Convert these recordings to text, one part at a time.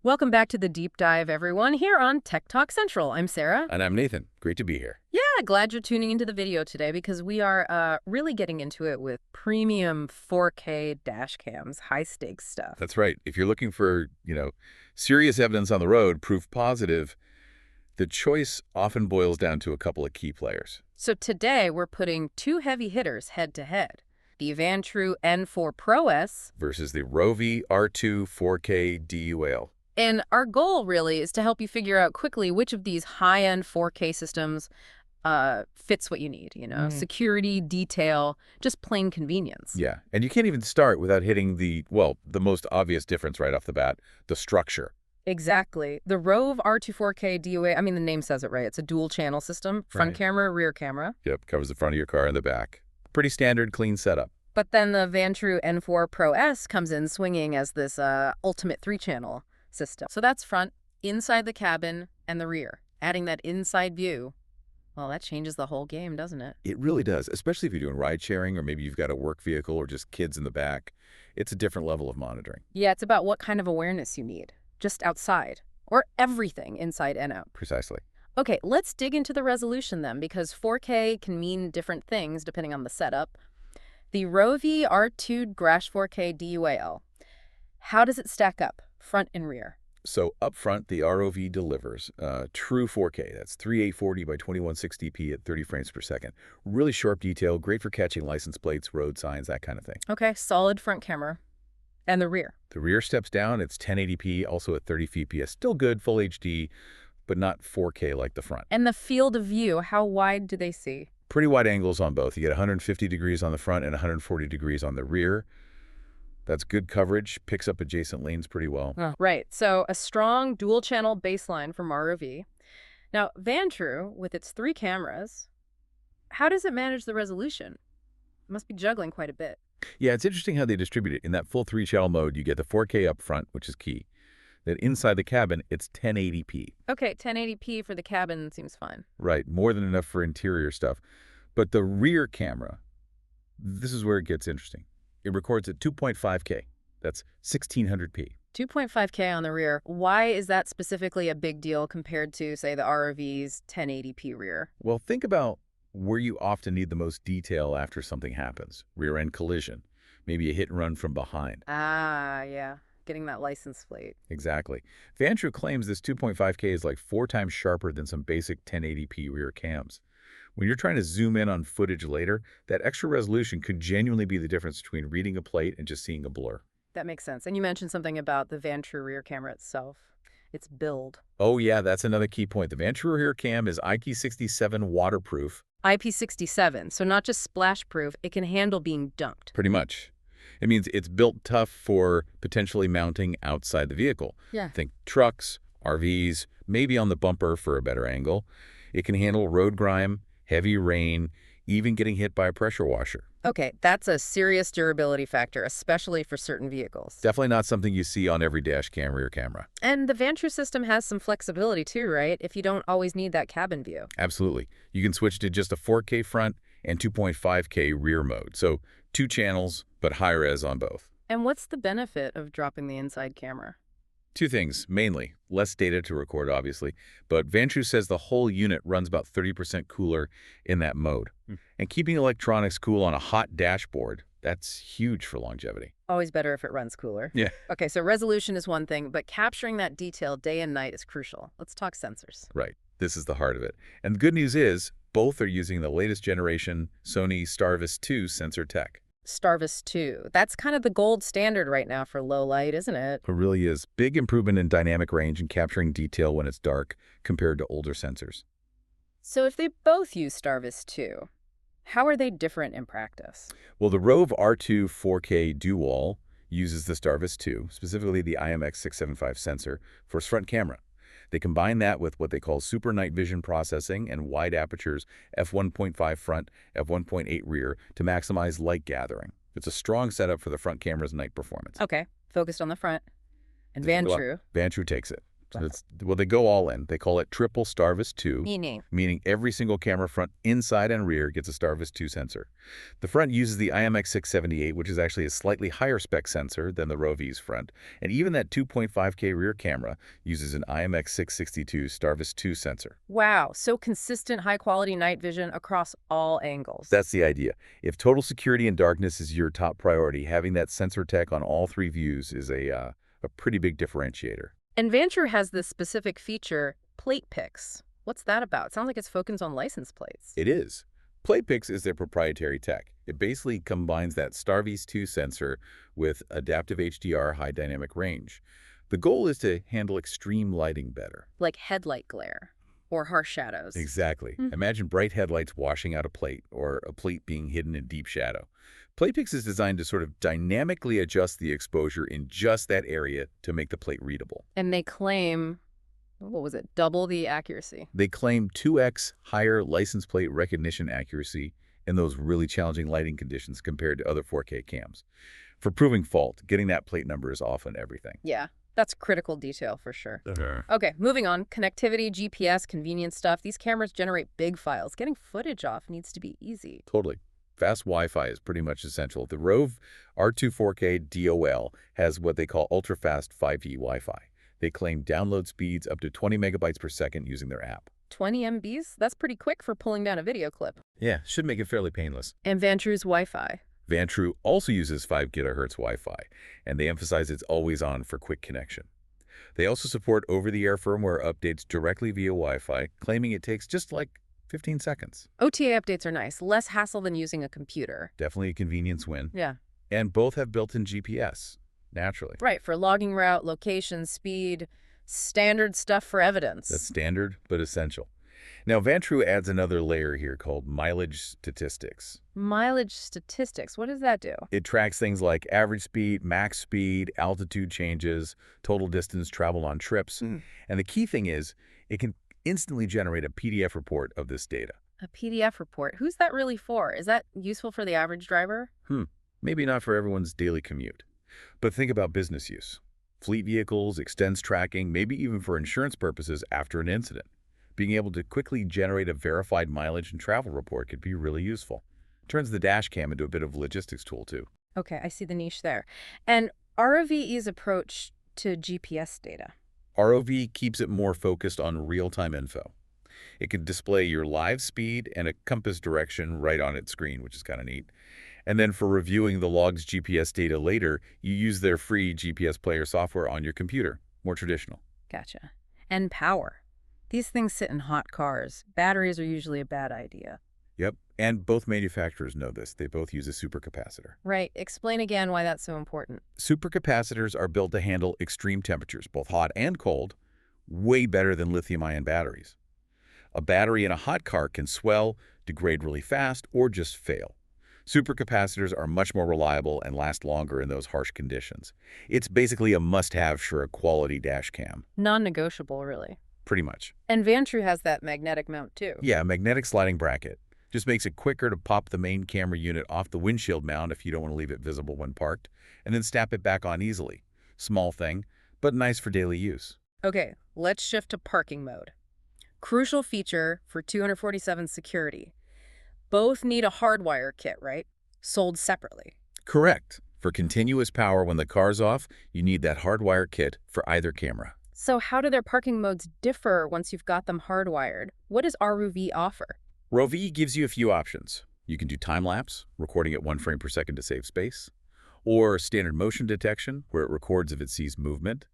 Welcome back to the deep dive, everyone, here on Tech Talk Central. I'm Sarah. And I'm Nathan. Great to be here. Yeah, glad you're tuning into the video today because we are really getting into it with premium 4K dash cams, high-stakes stuff. That's right. If you're looking for, serious evidence on the road, proof positive, the choice often boils down to a couple of key players. So today we're putting two heavy hitters head-to-head. The Vantrue N4 Pro S versus the ROVE R2 4K DUL. And our goal really is to help you figure out quickly which of these high-end 4K systems fits what you need, security, detail, just plain convenience. Yeah, and you can't even start without hitting the most obvious difference right off the bat, the structure. Exactly. The ROVE R2 4K DUA, the name says it right. It's a dual-channel system, front camera, rear camera. Yep, covers the front of your car and the back. Pretty standard, clean setup. But then the Vantrue N4 Pro S comes in swinging as this ultimate three-channel system. So that's front, inside the cabin, and the rear. Adding that inside view, well, that changes the whole game, doesn't it? It really does, especially if you're doing ride sharing or maybe you've got a work vehicle or just kids in the back. It's a different level of monitoring. Yeah, it's about what kind of awareness you need, just outside, or everything inside and out. Precisely. Okay, let's dig into the resolution then, because 4K can mean different things depending on the setup. The ROVE R2 Grash 4K DUAL, how does it stack up? Front and rear. So up front, the ROV delivers true 4K. That's 3840 by 2160p at 30 frames per second. Really sharp detail, great for catching license plates, road signs, that kind of thing. Okay, solid front camera. And the rear? The rear steps down. It's 1080p, also at 30 fps. Still good, full HD, but not 4K like the front. And the field of view, how wide do they see? Pretty wide angles on both. You get 150 degrees on the front and 140 degrees on the rear. That's good coverage, picks up adjacent lanes pretty well. Right, so a strong dual-channel baseline from ROV. Now, Vantrue, with its 3 cameras, how does it manage the resolution? It must be juggling quite a bit. Yeah, it's interesting how they distribute it. In that full 3-channel mode, you get the 4K up front, which is key. Then inside the cabin, it's 1080p. Okay, 1080p for the cabin seems fine. Right, more than enough for interior stuff. But the rear camera, this is where it gets interesting. It records at 2.5K. That's 1600p. 2.5K on the rear. Why is that specifically a big deal compared to, say, the ROV's 1080p rear? Well, think about where you often need the most detail after something happens. Rear-end collision. Maybe a hit and run from behind. Ah, yeah. Getting that license plate. Exactly. Vantrue claims this 2.5K is like 4 times sharper than some basic 1080p rear cams. When you're trying to zoom in on footage later, that extra resolution could genuinely be the difference between reading a plate and just seeing a blur. That makes sense. And you mentioned something about the Vantrue rear camera itself. Its build. Oh, yeah, that's another key point. The Vantrue rear cam is IP67 waterproof. IP67, so not just splash-proof, it can handle being dunked. Pretty much. It means it's built tough for potentially mounting outside the vehicle. Yeah. Think trucks, RVs, maybe on the bumper for a better angle. It can handle road grime, heavy rain, even getting hit by a pressure washer. Okay, that's a serious durability factor, especially for certain vehicles. Definitely not something you see on every dash cam rear camera. And the Vantrue system has some flexibility too, right? If you don't always need that cabin view. Absolutely. You can switch to just a 4K front and 2.5K rear mode. So 2 channels, but high res on both. And what's the benefit of dropping the inside camera? 2 things, mainly. Less data to record, obviously, but Vantrue says the whole unit runs about 30% cooler in that mode. And keeping electronics cool on a hot dashboard, that's huge for longevity. Always better if it runs cooler. Yeah. Okay, so resolution is one thing, but capturing that detail day and night is crucial. Let's talk sensors. Right. This is the heart of it. And the good news is, both are using the latest generation Sony Starvis 2 sensor tech. Starvis 2. That's kind of the gold standard right now for low light, isn't it? It really is. Big improvement in dynamic range and capturing detail when it's dark compared to older sensors. So if they both use Starvis 2, how are they different in practice? Well, the ROVE R2 4K DUAL uses the Starvis 2, specifically the IMX675 sensor, for its front camera. They combine that with what they call super night vision processing and wide apertures f1.5 front, f1.8 rear to maximize light gathering. It's a strong setup for the front camera's night performance. Okay, focused on the front. And Vantrue. Vantrue takes it. So well, they go all in. They call it triple StarVis 2, Meaning? meaning every single camera front, inside and rear gets a StarVis 2 sensor. The front uses the IMX678, which is actually a slightly higher spec sensor than the ROVE's front, and even that 2.5K rear camera uses an IMX662 StarVis 2 sensor. Wow, so consistent high-quality night vision across all angles. That's the idea. If total security and darkness is your top priority, having that sensor tech on all three views is a pretty big differentiator. And Vantrue has this specific feature, plate picks. What's that about? Sounds like it's focused on license plates. It is. PlatePix is their proprietary tech. It basically combines that StarVis 2 sensor with adaptive HDR high dynamic range. The goal is to handle extreme lighting better. Like headlight glare or harsh shadows. Exactly. Imagine bright headlights washing out a plate or a plate being hidden in deep shadow. PlatePix is designed to sort of dynamically adjust the exposure in just that area to make the plate readable. And they claim, what was it, double the accuracy? They claim 2x higher license plate recognition accuracy in those really challenging lighting conditions compared to other 4K cams. For proving fault, getting that plate number is often everything. Yeah, that's critical detail for sure. Uh-huh. Okay, moving on. Connectivity, GPS, convenience stuff. These cameras generate big files. Getting footage off needs to be easy. Totally. Fast Wi-Fi is pretty much essential. The ROVE R2 4K DOL has what they call ultra-fast 5G Wi-Fi. They claim download speeds up to 20 megabytes per second using their app. 20 MBs? That's pretty quick for pulling down a video clip. Yeah, should make it fairly painless. And Vantrue's Wi-Fi. Vantrue also uses 5 gigahertz Wi-Fi, and they emphasize it's always on for quick connection. They also support over-the-air firmware updates directly via Wi-Fi, claiming it takes just like 15 seconds. OTA updates are nice. Less hassle than using a computer. Definitely a convenience win. Yeah. And both have built-in GPS, naturally. Right, for logging route, location, speed, standard stuff for evidence. That's standard, but essential. Now, Vantrue adds another layer here called mileage statistics. Mileage statistics, what does that do? It tracks things like average speed, max speed, altitude changes, total distance traveled on trips. And the key thing is, it can instantly generate a PDF report of this data. A PDF report. Who's that really for? Is that useful for the average driver? Maybe not for everyone's daily commute. But think about business use. Fleet vehicles, extends tracking, maybe even for insurance purposes after an incident. Being able to quickly generate a verified mileage and travel report could be really useful. Turns the dash cam into a bit of a logistics tool, too. Okay, I see the niche there. And ROVE's approach to GPS data. ROV keeps it more focused on real-time info. It can display your live speed and a compass direction right on its screen, which is kind of neat. And then for reviewing the log's GPS data later, you use their free GPS player software on your computer. More traditional. Gotcha. And power. These things sit in hot cars. Batteries are usually a bad idea. Yep, and both manufacturers know this. They both use a supercapacitor. Right. Explain again why that's so important. Supercapacitors are built to handle extreme temperatures, both hot and cold, way better than lithium-ion batteries. A battery in a hot car can swell, degrade really fast, or just fail. Supercapacitors are much more reliable and last longer in those harsh conditions. It's basically a must-have for a quality dash cam. Non-negotiable, really. Pretty much. And Vantrue has that magnetic mount, too. Yeah, magnetic sliding bracket. Just makes it quicker to pop the main camera unit off the windshield mount if you don't want to leave it visible when parked, and then snap it back on easily. Small thing, but nice for daily use. Okay, let's shift to parking mode. Crucial feature for 247 security. Both need a hardwire kit, right? Sold separately. Correct. For continuous power when the car's off, you need that hardwire kit for either camera. So how do their parking modes differ once you've got them hardwired? What does ROVE offer? ROVE gives you a few options. You can do time-lapse, recording at 1 frame per second to save space, or standard motion detection, where it records if it sees movement,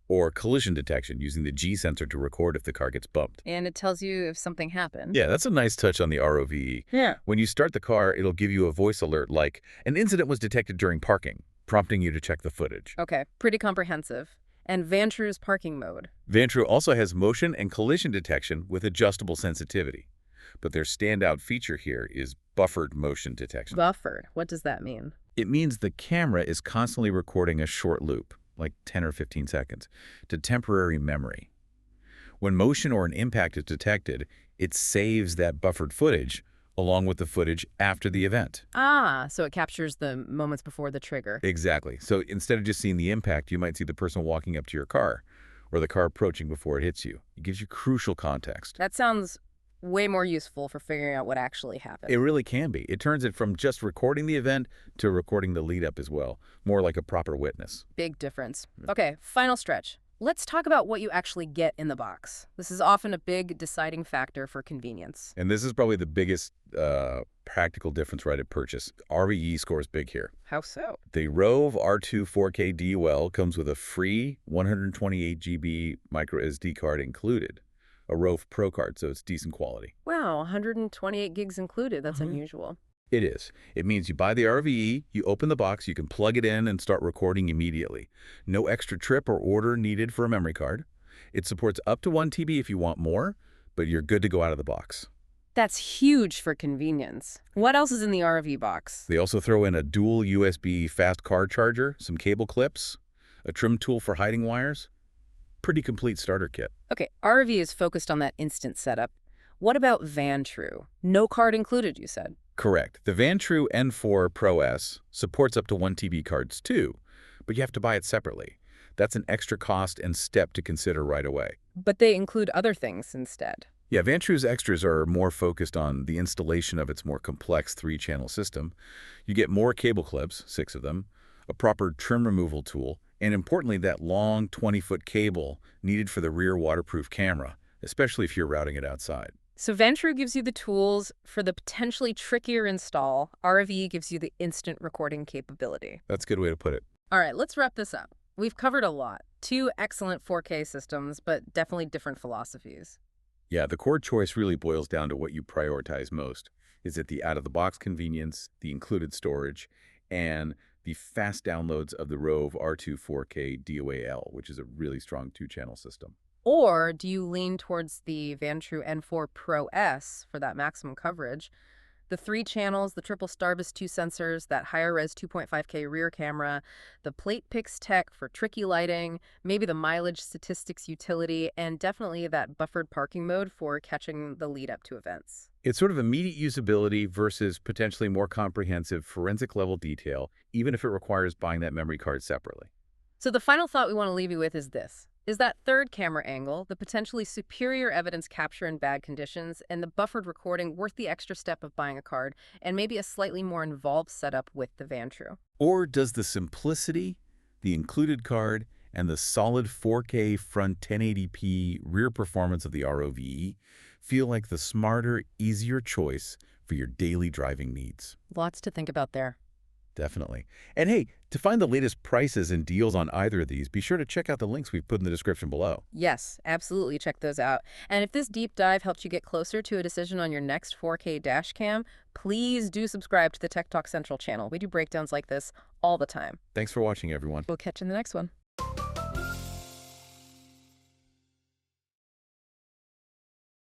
or collision detection, using the G sensor to record if the car gets bumped. And it tells you if something happened. Yeah, that's a nice touch on the ROVE. Yeah. When you start the car, it'll give you a voice alert like, an incident was detected during parking, prompting you to check the footage. Okay, pretty comprehensive. And Vantrue's parking mode. Vantrue also has motion and collision detection with adjustable sensitivity. But their standout feature here is buffered motion detection. Buffered. What does that mean? It means the camera is constantly recording a short loop, like 10 or 15 seconds, to temporary memory. When motion or an impact is detected, it saves that buffered footage along with the footage after the event. Ah, so it captures the moments before the trigger. Exactly. So instead of just seeing the impact, you might see the person walking up to your car, or the car approaching before it hits you. It gives you crucial context. That sounds way more useful for figuring out what actually happened. It really can be. It turns it from just recording the event to recording the lead-up as well, more like a proper witness. Big difference. Okay, final stretch. Let's talk about what you actually get in the box. This is often a big deciding factor for convenience. And this is probably the biggest practical difference right at purchase. RVE scores big here. How so? The ROVE R2 4K DUL comes with a free 128 GB micro SD card included. A ROVE Pro card, so it's decent quality. Wow, 128 gigs included. That's unusual. It is. It means you buy the RVE, you open the box, you can plug it in and start recording immediately. No extra trip or order needed for a memory card. It supports up to 1 TB if you want more, but you're good to go out of the box. That's huge for convenience. What else is in the RV box? They also throw in a dual USB fast car charger, some cable clips, a trim tool for hiding wires. Pretty complete starter kit. Okay, RV is focused on that instant setup. What about Vantrue? No card included, you said. Correct. The Vantrue N4 Pro S supports up to 1 TB cards too, but you have to buy it separately. That's an extra cost and step to consider right away. But they include other things instead. Yeah, Vantrue's extras are more focused on the installation of its more complex 3-channel system. You get more cable clips, 6 of them, a proper trim removal tool, and importantly, that long 20-foot cable needed for the rear waterproof camera, especially if you're routing it outside. So Vantrue gives you the tools for the potentially trickier install. ROVE gives you the instant recording capability. That's a good way to put it. All right, let's wrap this up. We've covered a lot. 2 excellent 4K systems, but definitely different philosophies. Yeah, the core choice really boils down to what you prioritize most. Is it the out-of-the-box convenience, the included storage, and the fast downloads of the ROVE R2 4K DOAL, which is a really strong 2-channel system? Or do you lean towards the Vantrue N4 Pro S for that maximum coverage? The 3 channels, the triple Starbus 2 sensors, that higher-res 2.5K rear camera, the plate pix tech for tricky lighting, maybe the mileage statistics utility, and definitely that buffered parking mode for catching the lead up to events. It's sort of immediate usability versus potentially more comprehensive forensic-level detail, even if it requires buying that memory card separately. So the final thought we want to leave you with is this. Is that third camera angle, the potentially superior evidence capture in bad conditions, and the buffered recording worth the extra step of buying a card, and maybe a slightly more involved setup with the Vantrue? Or does the simplicity, the included card, and the solid 4K front 1080p rear performance of the ROVE feel like the smarter, easier choice for your daily driving needs? Lots to think about there. Definitely. And hey, to find the latest prices and deals on either of these, be sure to check out the links we've put in the description below. Yes, absolutely check those out. And if this deep dive helped you get closer to a decision on your next 4K dash cam, please do subscribe to the Tech Talk Central channel. We do breakdowns like this all the time. Thanks for watching, everyone. We'll catch you in the next one.